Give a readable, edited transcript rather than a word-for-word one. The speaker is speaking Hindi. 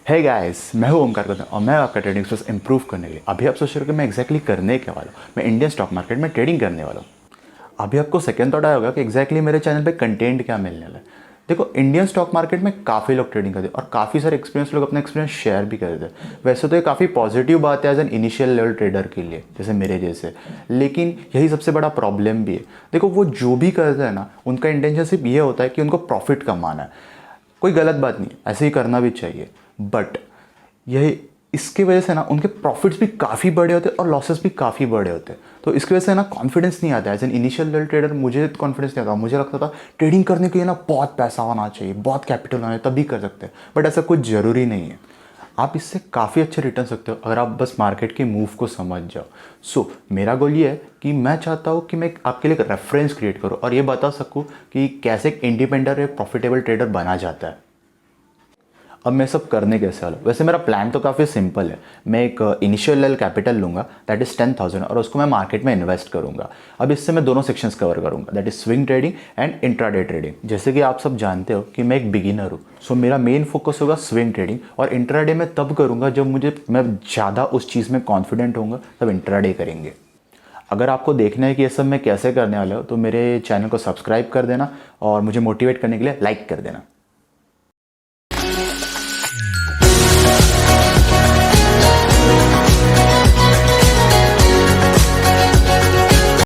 हे गाइस, मैं हूं ओमकार गौतम और मैं आपका ट्रेडिंग स्किल्स इंप्रूव करने के लिए अभी आप सोच रहे हो कि मैं एग्जैक्टली करने क्या वाला हूँ। मैं इंडियन स्टॉक मार्केट में ट्रेडिंग करने वाला हूँ। अभी आपको सेकंड थॉट आया होगा कि एग्जैक्टली मेरे चैनल पे कंटेंट क्या मिलने वाला है। देखो, इंडियन स्टॉक मार्केट में काफ़ी लोग ट्रेडिंग करते हैं और काफ़ी सारे एक्सपीरियंस लोग अपना एक्सपीरियंस शेयर भी करते हैं। वैसे तो ये काफ़ी पॉजिटिव बात है as an initial level trader के लिए, जैसे मेरे जैसे, लेकिन यही सबसे बड़ा प्रॉब्लम भी है। देखो, वो जो भी करते हैं ना, उनका इंटेंशन सिर्फ ये होता है कि उनको प्रॉफिट कमाना है। कोई गलत बात नहीं, ऐसे ही करना भी चाहिए, बट यही इसकी वजह से ना उनके प्रॉफिट्स भी काफ़ी बड़े होते हैं और लॉसेस भी काफ़ी बड़े होते हैं। तो इसकी वजह से ना कॉन्फिडेंस नहीं आता। As an initial level trader मुझे कॉन्फिडेंस नहीं आता। मुझे लगता था ट्रेडिंग करने के लिए ना बहुत पैसा होना चाहिए, बहुत कैपिटल होना चाहिए, तभी कर सकते हैं। बट ऐसा कुछ ज़रूरी नहीं है। आप इससे काफ़ी अच्छे रिटर्न सकते हो अगर आप बस मार्केट के मूव को समझ जाओ। सो मेरा गोल ये है कि मैं चाहता हूँ कि मैं आपके लिए एक रेफरेंस क्रिएट करूँ और ये बता सकूँ कि कैसे एक इंडिपेंडेंट एक प्रॉफिटेबल ट्रेडर बना जाता है। अब मैं सब करने कैसे वाला हूँ? वैसे मेरा प्लान तो काफ़ी सिंपल है। मैं एक इनिशियल लेवल कैपिटल लूँगा, दैट इज़ 10,000, और उसको मैं मार्केट में इन्वेस्ट करूँगा। अब इससे मैं दोनों सेक्शंस कवर करूँगा, that is swing trading and intraday trading. जैसे कि आप सब जानते हो कि मैं एक बिगिनर हूँ, सो मेरा मेन फोकस होगा स्विंग ट्रेडिंग, और इंट्राडे मैं तब करूँगा जब मैं ज़्यादा उस चीज़ में कॉन्फिडेंट होऊंगा, तब इंट्राडे करेंगे। अगर आपको देखना है कि ये सब मैं कैसे करने वाला हूँ, तो मेरे चैनल को सब्सक्राइब कर देना और मुझे मोटिवेट करने के लिए लाइक कर देना।